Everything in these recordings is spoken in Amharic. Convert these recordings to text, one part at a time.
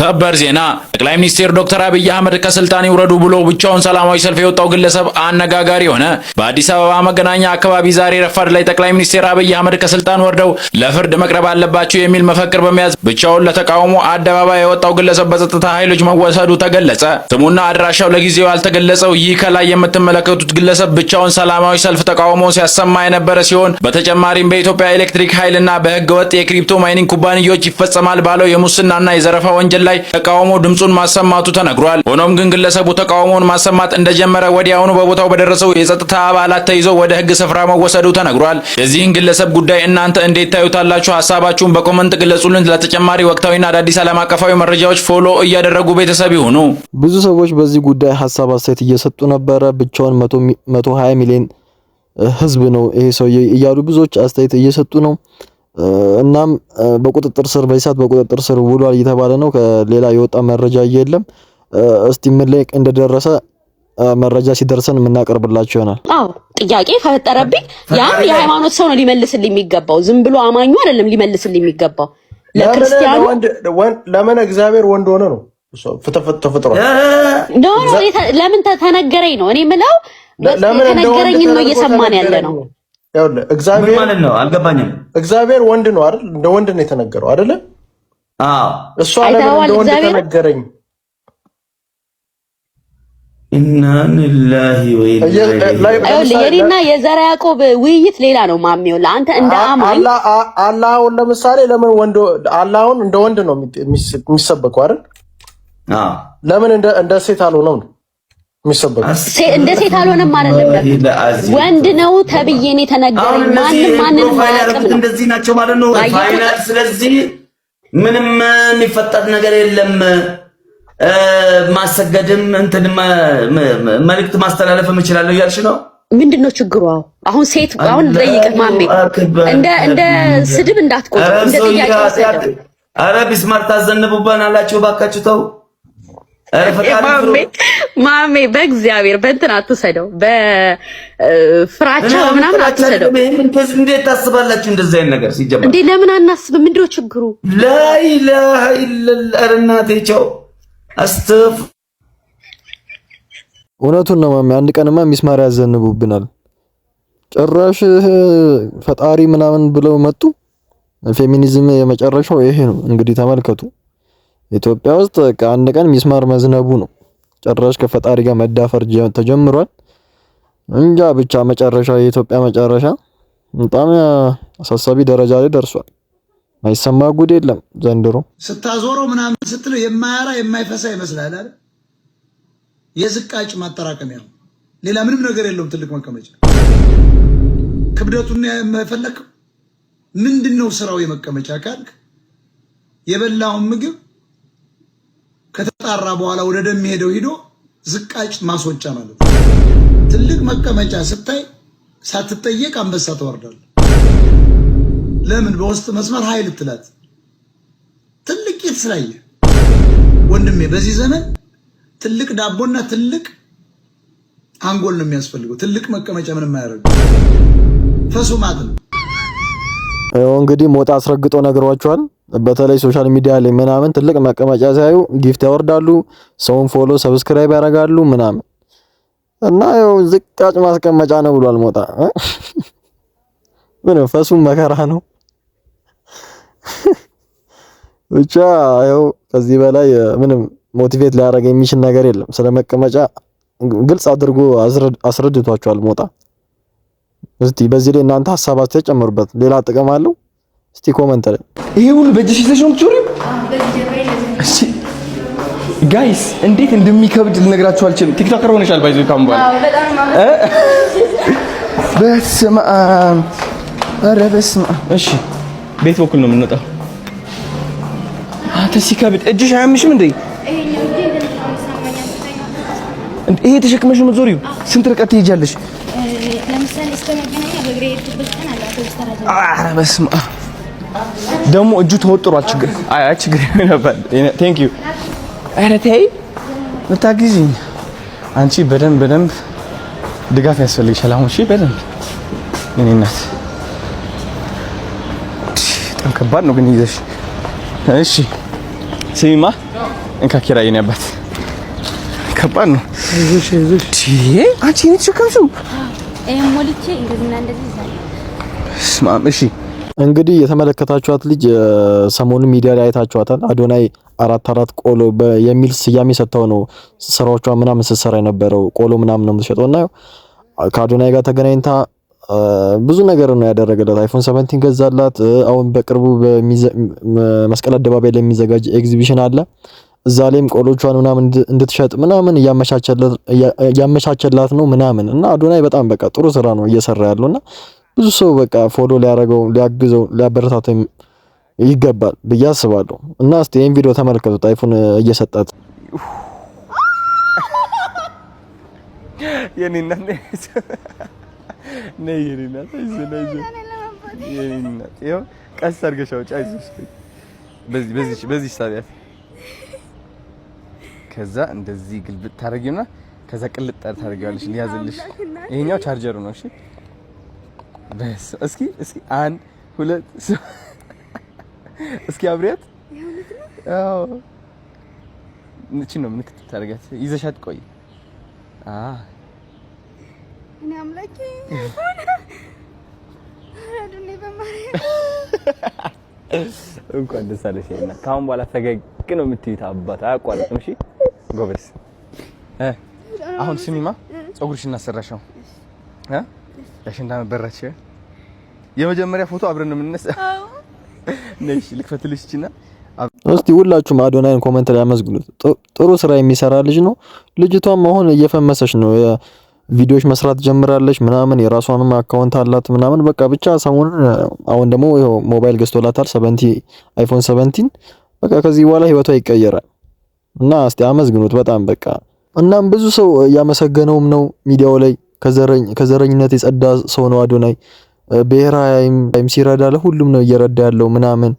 ሰበር ዜና ጠቅላይ ሚኒስትር ዶክተር አብይ አህመድ ከስልጣን ይውረዱ ብሎ ብቻውን ሰላማዊ ሰልፍ የወጣው ግለሰብ አነጋጋሪ ሆነ። በአዲስ አበባ መገናኛ አካባቢ ዛሬ ረፋድ ላይ ጠቅላይ ሚኒስትር አብይ አህመድ ከስልጣን ወርደው ለፍርድ መቅረብ አለባቸው የሚል መፈክር በመያዝ ብቻውን ለተቃውሞ አደባባይ የወጣው ግለሰብ በጸጥታ ኃይሎች መወሰዱ ተገለጸ። ስሙና አድራሻው ለጊዜው ያልተገለጸው ይህ ከላይ የምትመለከቱት ግለሰብ ብቻውን ሰላማዊ ሰልፍ ተቃውሞ ሲያሰማ የነበረ ሲሆን በተጨማሪም በኢትዮጵያ ኤሌክትሪክ ኃይልና በህገወጥ የክሪፕቶ ማይኒንግ ኩባንያዎች ይፈጸማል ባለው የሙስናና የዘረፋ ወንጀል ላይ ተቃውሞ ድምጹን ማሰማቱ ተነግሯል። ሆኖም ግን ግለሰቡ ተቃውሞውን ማሰማት እንደጀመረ ወዲያውኑ በቦታው በደረሰው የጸጥታ አባላት ተይዞ ወደ ህግ ስፍራ መወሰዱ ተነግሯል። የዚህን ግለሰብ ጉዳይ እናንተ እንዴት ታዩታላችሁ? ሐሳባችሁን በኮሜንት ግለጹልን። ለተጨማሪ ወቅታዊና አዳዲስ ዓለም አቀፋዊ መረጃዎች ፎሎ እያደረጉ ቤተሰብ ይሁኑ። ብዙ ሰዎች በዚህ ጉዳይ ሐሳብ አስተያየት እየሰጡ ነበረ። ብቻውን 120 ሚሊዮን ህዝብ ነው ይሄ ሰው እያሉ ብዙዎች አስተያየት እየሰጡ ነው። እናም በቁጥጥር ስር በይሳት በቁጥጥር ስር ውሏል እየተባለ ነው። ከሌላ የወጣ መረጃ የለም። እስቲ ምን ላይ እንደደረሰ መረጃ ሲደርሰን የምናቀርብላችሁ ይሆናል። አዎ ጥያቄ ከፈጠረብኝ ያም የሃይማኖት ሰው ነው ሊመልስልኝ የሚገባው። ዝም ብሎ አማኙ አይደለም ሊመልስልኝ የሚገባው። ለክርስቲያኑ ለምን እግዚአብሔር ወንድ ሆነ ነው ተፈጥሯል። ኖ ለምን ተነገረኝ ነው እኔ የምለው። ተነገረኝ ነው እየሰማን ያለ ነው። እግዚአብሔር ማለት ነው አልገባኝም። እግዚአብሔር ወንድ ነው አይደል? እንደ ወንድ ነው የተነገረው አይደለ? አዎ እሷ ለምን እንደ ወንድ ተነገረኝ? ኢና ሊላሂ ወኢና ኢለይሂ የኔና የዘራ ያዕቆብ ውይይት ሌላ ነው ማሚው። ለአንተ እንደ አማኝ አላህን ለምሳሌ ለምን ወንድ አላህን እንደ ወንድ ነው የሚሰበከው አይደል? አዎ ለምን እንደ ሴት አልሆነም ነው የሚሰበከው? እንደ ሴት አልሆነም አይደለም፣ ወንድ ነው ተብዬን የተነገረኝ። ማንም ማያውቅም ነው። እንደዚህ ናቸው ማለት ነው ፋይናል። ስለዚህ ምንም የሚፈጠር ነገር የለም። ማሰገድም እንትን መልእክት ማስተላለፍ እችላለሁ እያልሽ ነው። ምንድነው ችግሩ? አሁን ሴት አሁን ጠይቅህ ማሜ እንደ ስድብ እንዳትቆጥሩ እንደ ጥያቄ ወሰደው። አረ ቢስማርት ታዘንቡባን አላችሁ ባካችሁ ተው። ማሜ በእግዚአብሔር በእንትን አትሰደው፣ በፍራቻ ምናምን አትሰደው። እንዴት ታስባላችሁ እንደዚህ አይነት ነገር ሲጀመር? እንዴ ለምን አናስብም? ምንድነው ችግሩ? ላኢላሃ ኢለላህ እናቴቸው አስተፍ እውነቱን ነው ማሜ። አንድ ቀንማ ሚስማር ያዘንቡብናል። ጭራሽ ፈጣሪ ምናምን ብለው መጡ። ፌሚኒዝም የመጨረሻው ይሄ ነው እንግዲህ ተመልከቱ። ኢትዮጵያ ውስጥ ከአንድ ቀን ሚስማር መዝነቡ ነው። ጭራሽ ከፈጣሪ ጋር መዳፈር ተጀምሯል። እንጃ ብቻ መጨረሻ የኢትዮጵያ መጨረሻ በጣም አሳሳቢ ደረጃ ላይ ደርሷል። ማይሰማ ጉድ የለም ዘንድሮ። ስታዞረው ምናምን ስትለው የማያራ የማይፈሳ ይመስላል አይደል? የዝቃጭ ማጠራቀሚያ ሌላ ምንም ነገር የለውም። ትልቅ መቀመጫ ክብደቱን የማይፈለክ ምንድነው ስራው? የመቀመጫ ካልክ የበላውን ምግብ ከተጣራ በኋላ ወደ ደም ሄደው ሂዶ ዝቃጭ ማስወጫ ማለት ነው። ትልቅ መቀመጫ ስታይ ሳትጠየቅ አንበሳ ተወርዳለህ። ለምን? በውስጥ መስመር ኃይል ትላት ትልቅ ይስላየ ወንድሜ። በዚህ ዘመን ትልቅ ዳቦና ትልቅ አንጎል ነው የሚያስፈልገው። ትልቅ መቀመጫ ምንም አያደርግም። ፈሱ ማት ነው። እንግዲህ ሞጣ አስረግጦ ነግሯቸዋል። በተለይ ሶሻል ሚዲያ ላይ ምናምን ትልቅ መቀመጫ ሲያዩ ጊፍት ያወርዳሉ፣ ሰውን ፎሎ ሰብስክራይብ ያደርጋሉ ምናምን እና ያው ዝቃጭ ማስቀመጫ ነው ብሏል ሞጣ። ምን ፈሱ መከራ ነው ብቻ። ያው ከዚህ በላይ ምንም ሞቲቬት ሊያደርግ የሚችል ነገር የለም። ስለ መቀመጫ ግልጽ አድርጎ አስረድቷቸዋል ሞጣ። እስቲ በዚህ ላይ እናንተ ሐሳብ አስተያየት ጨምሩበት። ሌላ ጥቅም አለው? እስቲ ኮሜንት ላይ ይሄ ሁሉ በእጅሽ ይዘሽ ነው የምትዞሪው? እሺ ጋይስ እንዴት እንደሚከብድ ልነግራችሁ አልችልም። ቲክቶከር ሆነሻል ባይዘው ካም በኋላ በስመ አብ ኧረ በስመ አብ። እሺ ቤት በኩል ነው የምንወጣው። አንተ ሲከብድ እጅሽ አያምሽም እንዴ? ይሄ ተሸክመሽ ነው የምትዞሪው? ስንት ርቀት ትሄጃለሽ? ለምሳሌ እስከመገናኛ በእግሬ ሄድኩበት ቀን አለ አውቶቡስ ተራራ። ኧረ በስመ አብ ደግሞ እጁ ተወጥሯል። ችግር ነበር። ቴንክ ዩ። ኧረ ተይ ምታግዢኝ አንቺ በደንብ ድጋፍ ያስፈልግሻል አሁን። እሺ በደንብ የኔ እናት። በጣም ከባድ ነው ግን ይዘሽ። እሺ ስሚማ እንካ ኪራይ ነው ያባት ከባድ ነው። እሺ አንቺ ነሽ ተሸከምሽው? ሞልቼ እንደዚህና እንደዚህ ይዛል። ስማም እሺ እንግዲህ የተመለከታችኋት ልጅ ሰሞኑን ሚዲያ ላይ አይታችኋታል። አዶናይ 44 ቆሎ የሚል ስያሜ ሰጥተው ነው ስራዎቿ ምናምን ስትሰራ የነበረው። ቆሎ ምናምን ነው የምትሸጠውና ከአዶናይ ጋር ተገናኝታ ብዙ ነገር ነው ያደረገላት። አይፎን 17 ገዛላት። አሁን በቅርቡ መስቀል አደባባይ ላይ የሚዘጋጅ ኤግዚቢሽን አለ። እዛ ላይም ቆሎቿን ምናምን እንድትሸጥ ምናምን ያመቻቸላት ነው ምናምን እና አዶናይ በጣም በቃ ጥሩ ስራ ነው እየሰራ ያለውና ብዙ ሰው በቃ ፎሎ ሊያረገው ሊያግዘው ሊያበረታተው ይገባል ብዬ አስባለሁ። እና እስቲ ይሄን ቪዲዮ ተመልከቱት። አይፎን እየሰጣት የኔና ነይ የኔና ይኸው ቀስ አድርገሽ አውጪ። አይዞሽ በዚህ ሳቢያት ከዛ እንደዚህ ግልብጥ ታረጊውና ከዛ ቅልጥ ታረጊዋለሽ። ሊያዝልሽ ይሄኛው ቻርጀሩ ነው። እሺ በስ እስኪ 1 2 እስኪ አብሪያት። አዎ እቺ ነው ምን ታረጋት ይዘሻት ቆይ እኔ አምላኬ አዶናይ በማርያም እንኳን ደስ አለሽ። እና ካሁን በኋላ ፈገግ ነው የምትይት አባት አያቋርጥም። እሺ ጎበዝ። አሁን ስሚማ ፀጉርሽን እናሰራሽው ያሽንዳ መበራች የመጀመሪያ ፎቶ አብረን ነው የምንነሳው። ነሽ ልክፈትልሽ እቺና እስቲ ሁላችሁም አዶናይን ኮሜንት ላይ አመስግኑት። ጥሩ ስራ የሚሰራ ልጅ ነው። ልጅቷም አሁን እየፈመሰች ነው። ቪዲዮዎች መስራት ጀምራለች ምናምን የራሷንም አካውንት አላት ምናምን በቃ ብቻ ሰሞኑን አሁን ደግሞ ይሄው ሞባይል ገዝቶላታል 70 አይፎን 17 በቃ ከዚህ በኋላ ህይወቷ ይቀየራል እና እስቲ አመስግኑት በጣም በቃ። እናም ብዙ ሰው እያመሰገነውም ነው ሚዲያው ላይ ከዘረኝነት የጸዳ ሰው ነው አዶናይ። ብሔራዊም ሲረዳ ለሁሉም ነው እየረዳ ያለው ምናምን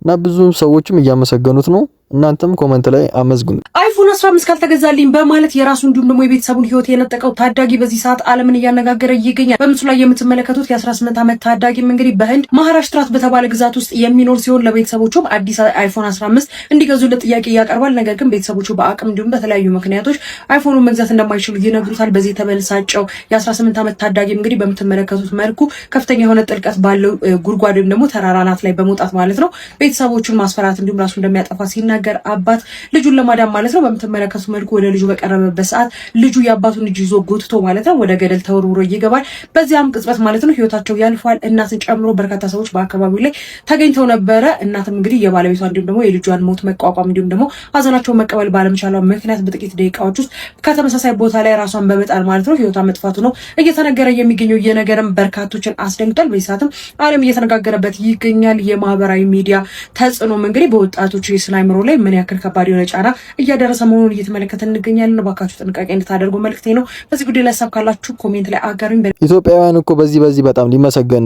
እና ብዙ ሰዎችም እያመሰገኑት ነው። እናንተም ኮሜንት ላይ አመስግኑት። አይፎን 15 ካልተገዛልኝ በማለት የራሱ እንዲሁም ደግሞ የቤተሰቡን ህይወት የነጠቀው ታዳጊ በዚህ ሰዓት ዓለምን እያነጋገረ ይገኛል። በምስሉ ላይ የምትመለከቱት የ18 ዓመት ታዳጊም እንግዲህ በህንድ ማሃራሽትራት በተባለ ግዛት ውስጥ የሚኖር ሲሆን ለቤተሰቦቹም አዲስ አይፎን 15 እንዲገዙለት ጥያቄ ያቀርባል። ነገር ግን ቤተሰቦቹ በአቅም እንዲሁም በተለያዩ ምክንያቶች አይፎኑን መግዛት እንደማይችሉ ይነግሩታል። በዚህ ተበልሳጨው የ18 ዓመት ታዳጊም እንግዲህ በምትመለከቱት መልኩ ከፍተኛ የሆነ ጥልቀት ባለው ጉድጓድ ወይም ደግሞ ተራራ አናት ላይ በመውጣት ማለት ነው ቤተሰቦቹን ማስፈራት እንዲሁም ራሱ እንደሚያጠፋ ሲናገር አባት ልጁን ለማዳን ማለት ነው በምትመለከቱት መልኩ ወደ ልጁ በቀረበበት ሰዓት ልጁ የአባቱን እጅ ይዞ ጎትቶ ማለት ነው ወደ ገደል ተወርውሮ ይገባል። በዚያም ቅጽበት ማለት ነው ህይወታቸው ያልፋል። እናትን ጨምሮ በርካታ ሰዎች በአካባቢው ላይ ተገኝተው ነበረ። እናትም እንግዲህ የባለቤቷ እንዲሁም ደግሞ የልጇን ሞት መቋቋም እንዲሁም ደግሞ ሀዘናቸውን መቀበል ባለመቻሏ ምክንያት በጥቂት ደቂቃዎች ውስጥ ከተመሳሳይ ቦታ ላይ ራሷን በመጣል ማለት ነው ህይወቷ መጥፋቱ ነው እየተነገረ የሚገኘው። የነገርም በርካቶችን አስደንግጧል። በዚህ ሰዓትም ዓለም እየተነጋገረበት ይገኛል። የማህበራዊ ሚዲያ ተጽዕኖም እንግዲህ በወጣቶች የስነ አእምሮ ላይ ምን ያክል ከባድ የሆነ ጫና እያደረሰ መሆኑን እየተመለከተ እንገኛለን። ባካችሁ ጥንቃቄ እንድታደርጉ መልክቴ ነው። በዚህ ጉዳይ ላይ ሀሳብ ካላችሁ ኮሜንት ላይ አጋሩኝ። ኢትዮጵያውያን እኮ በዚህ በጣም ሊመሰገን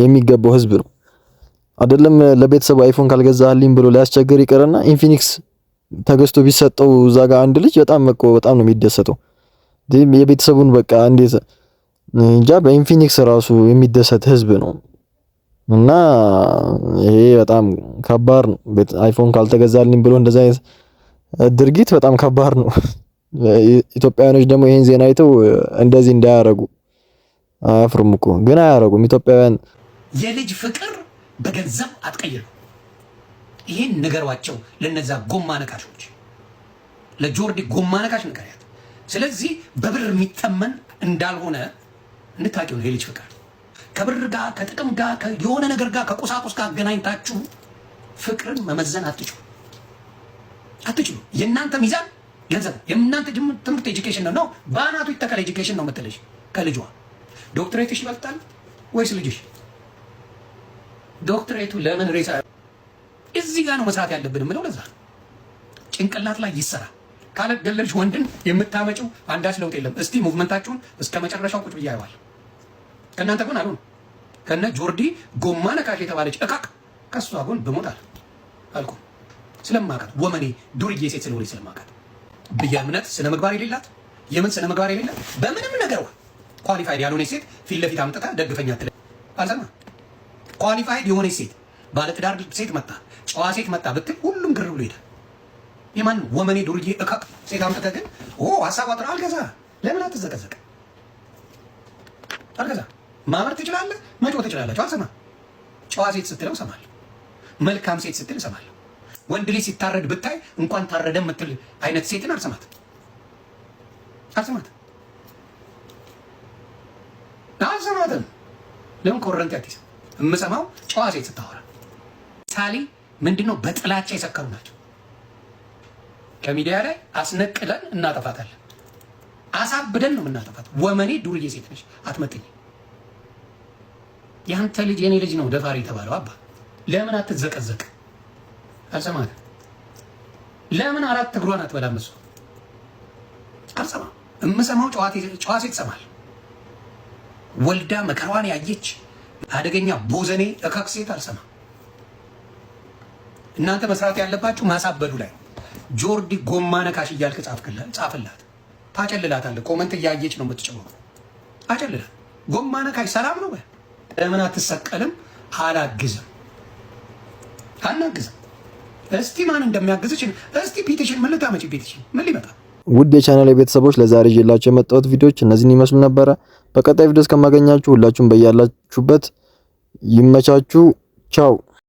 የሚገባው ህዝብ ነው። አይደለም ለቤተሰቡ አይፎን ካልገዛልኝ ብሎ ሊያስቸግር ይቀርና ኢንፊኒክስ ተገዝቶ ቢሰጠው እዛ ጋር አንድ ልጅ በጣም ነው የሚደሰተው። የቤተሰቡን በቃ እንዴት እንጃ በኢንፊኒክስ ራሱ የሚደሰት ህዝብ ነው። እና ይሄ በጣም ከባድ ነው። አይፎን ካልተገዛልኝ ብሎ እንደዛ አይነት ድርጊት በጣም ከባድ ነው። ኢትዮጵያውያኖች ደግሞ ይሄን ዜና አይተው እንደዚህ እንዳያረጉ አያፍሩም እኮ ግን አያረጉም። ኢትዮጵያውያን የልጅ ፍቅር በገንዘብ አትቀይሩ። ይሄን ነገሯቸው ለነዛ ጎማ ነካሾች፣ ለጆርዲ ጎማ ነካሽ ንገሪያት። ስለዚህ በብር የሚተመን እንዳልሆነ እንድታቂው ነው የልጅ ፍቅር ከብር ጋር ከጥቅም ጋር የሆነ ነገር ጋር ከቁሳቁስ ጋር አገናኝታችሁ ፍቅርን መመዘን አትችሉ። የእናንተ ሚዛን ገንዘብ፣ የእናንተ ትምህርት ኤጁኬሽን ነው። በአናቱ ይተከል ኤጁኬሽን ነው የምትልሽ ከልጇ ዶክትሬትሽ ይበልጣል ወይስ ልጅሽ? ዶክትሬቱ ለምን ሬሳ እዚህ ጋር ነው መስራት ያለብን የምለው ለዛ ጭንቅላት ላይ ይሰራ። ካለ ገለልሽ ወንድን የምታመጪው አንዳች ለውጥ የለም። እስቲ ሙቭመንታችሁን እስከ መጨረሻው ቁጭ ብዬ አየዋለሁ። ከእናንተ ጎን አልሆን ከነ ጆርዲ ጎማ ነካሽ የተባለች እቃቅ ከሷ ጎን ብሞታል አልኩ። ስለማውቃት ወመኔ ዱርዬ ሴት ስለሆነች ስለማውቃት በየእምነት ስነ ምግባር የሌላት የምን ስነ ምግባር የሌላት በምንም ነገር ኳሊፋይድ ያልሆነች ሴት ፊት ለፊት አምጥታ ደግፈኛ አትለ አልሰማ። ኳሊፋይድ የሆነች ሴት ባለትዳር ሴት መጣ ጨዋ ሴት መጣ ብትል ሁሉም ግር ብሎ ይሄዳል። የማን ወመኔ ዱርዬ እከክ ሴት አምጥተህ ግን ሀሳብ አጥራ አልገዛ። ለምን አትዘቀዘቅ? አልገዛ ማመር ትችላለህ፣ መጮህ ትችላለህ። አልሰማም። ጨዋ ሴት ስትለው እሰማለሁ፣ መልካም ሴት ስትል እሰማለሁ። ወንድ ልጅ ሲታረድ ብታይ እንኳን ታረደ የምትል አይነት ሴትን አልሰማትም። ለምን ኮረንቲ አዲስ የምሰማው ጨዋ ሴት ስታወራ ሳሊ ምንድነው? በጥላቻ የሰከሩ ናቸው። ከሚዲያ ላይ አስነቅለን እናጠፋታለን፣ አሳብደን ነው የምናጠፋት። ወመኔ ዱርዬ ሴት ነች፣ አትመጥኝ። ያንተ ልጅ የኔ ልጅ ነው ደፋሪ የተባለው አባ ለምን አትዘቀዘቅ? አልሰማት። ለምን አራት እግሯን አትበላም? እሱ አልሰማም። የምሰማው ጨዋ ሴት ሰማል። ወልዳ መከራዋን ያየች አደገኛ ቦዘኔ እከክ ሴት አልሰማም። እናንተ መስራት ያለባችሁ ማሳበዱ ላይ ጆርዲ ጎማ ነካሽ እያልክ ጻፍላት። ታጨልላታለህ። ኮመንት እያየች ነው የምትጨምረው። አጨልላት። ጎማ ነካሽ ሰላም ነው። ለምን አትሰቀልም? አላግዝም፣ አናግዝም። እስቲ ማን እንደሚያግዝሽ እስቲ ፒቲሽን ምን ልታመጪ? ፒቲሽን ምን ሊመጣ? ውድ የቻናል ቤተሰቦች ለዛሬ ይዤላችሁ የመጣሁት ቪዲዮዎች እነዚህን ይመስሉ ነበረ። በቀጣይ ቪዲዮ እስከማገኛችሁ ሁላችሁም በያላችሁበት ይመቻችሁ። ቻው።